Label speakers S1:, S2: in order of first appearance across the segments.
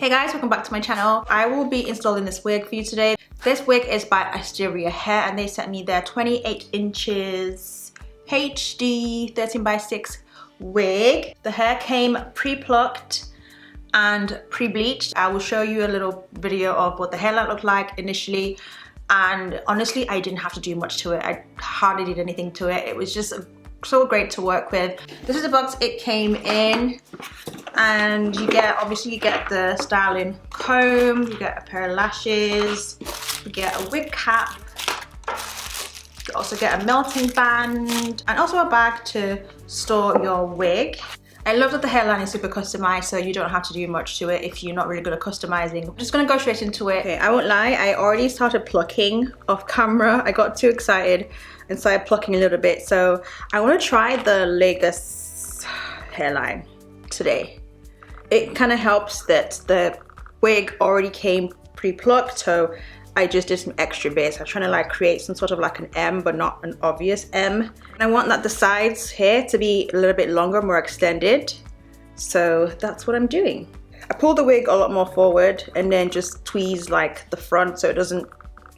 S1: Hey guys, welcome back to my channel. I will be installing this wig for you today. This wig is by Asteria Hair and they sent me their 28 inches HD 13x6 wig. The hair came pre-plucked and pre-bleached. I will show you a little video of what the hairline looked like initially, and honestly I didn't have to do much to it. I hardly did anything to it. It was just so great to work with. This is the box it came in, and you get, obviously you get the styling comb, you get a pair of lashes, you get a wig cap, you also get a melting band, and also a bag to store your wig. I love that the hairline is super customized, so you don't have to do much to it if you're not really good at customizing. I'm just gonna go straight into it. Okay, I won't lie, I already started plucking off camera. I got too excited and started plucking a little bit. So I wanna try the Lagos hairline today. It kind of helps that the wig already came pre-plucked, so I just did some extra bits. I'm trying to like create some sort of like an M, but not an obvious M. And I want that the sides here to be a little bit longer, more extended. So that's what I'm doing. I pulled the wig a lot more forward and then just tweezed like the front so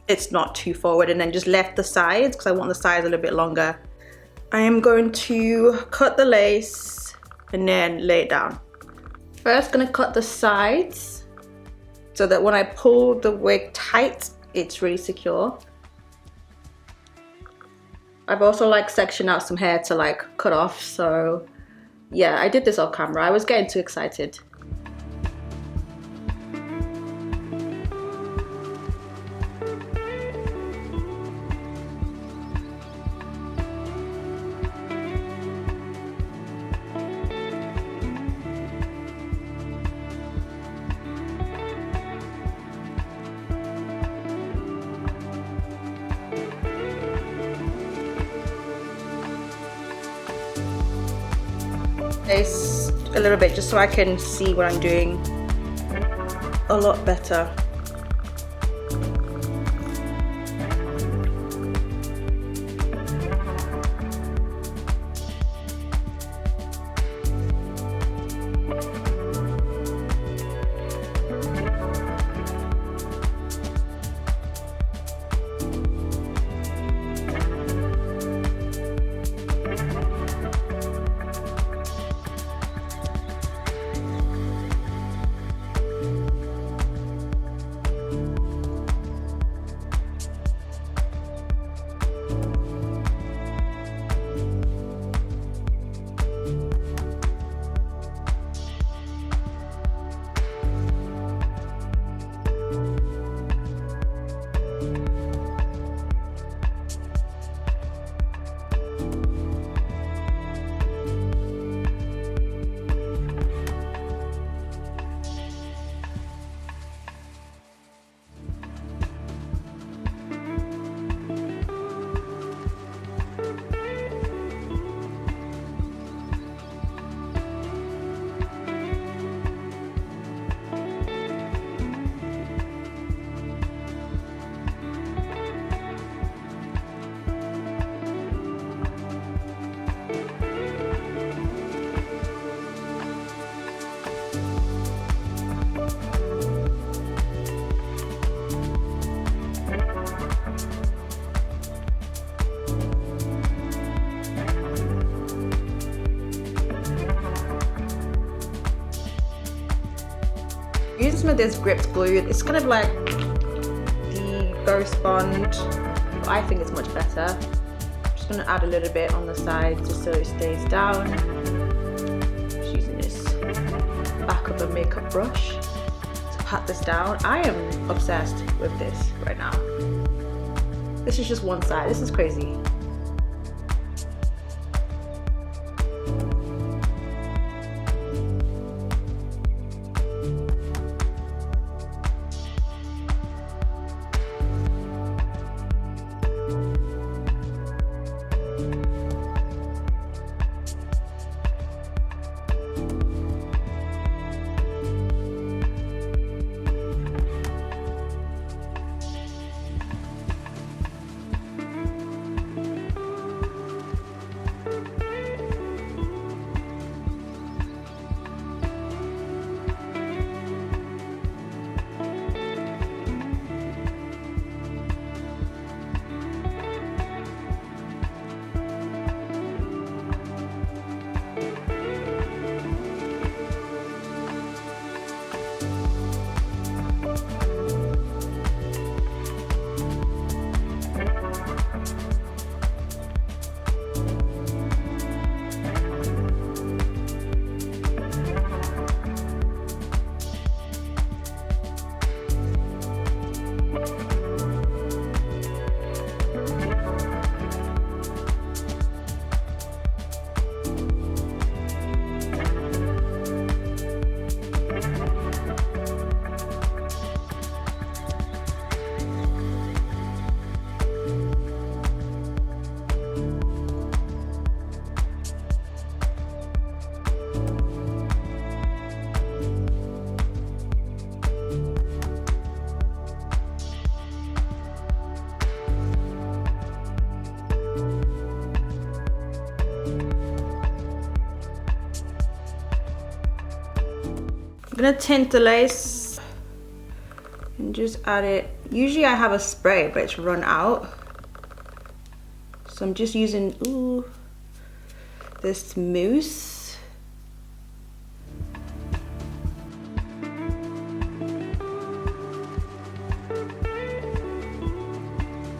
S1: it's not too forward, and then just left the sides because I want the sides a little bit longer. I am going to cut the lace and then lay it down. First, gonna cut the sides so that when I pull the wig tight, it's really secure. I've also like sectioned out some hair to like cut off, so yeah, I did this off camera. I was getting too excited. This a little bit just so I can see what I'm doing a lot better. Using some of this gripped glue, it's kind of like the Ghost Bond, but I think it's much better. I'm just going to add a little bit on the side just so it stays down. Just using this back of a makeup brush to pat this down. I am obsessed with this right now. This is just one side. This is crazy. gonna tint the lace and just add it. Usually I have a spray, but it's run out. So I'm just using, this mousse.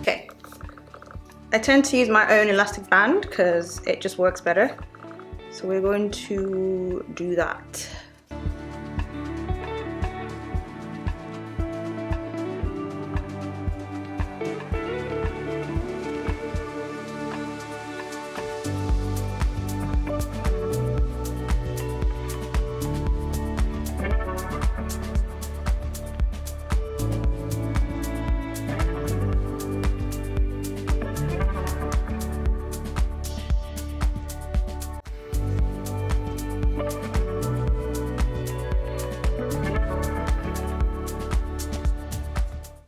S1: Okay. I tend to use my own elastic band because it just works better. So we're going to do that.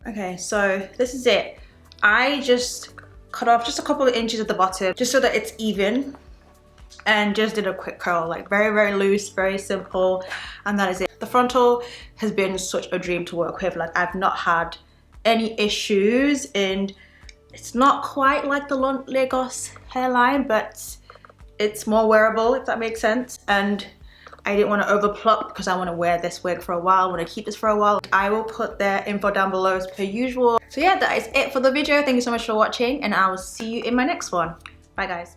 S1: Okay, so this is it. I just cut off just a couple of inches at the bottom just so that it's even, and just did a quick curl, like very, very loose, very simple, and that is it. The frontal has been such a dream to work with. Like, I've not had any issues, and it's not quite like the Lagos hairline, but it's more wearable, if that makes sense. And I didn't want to over pluck because I want to wear this wig for a while. I want to keep this for a while. I will put their info down below as per usual. So yeah, that is it for the video. Thank you so much for watching, and I will see you in my next one. Bye guys.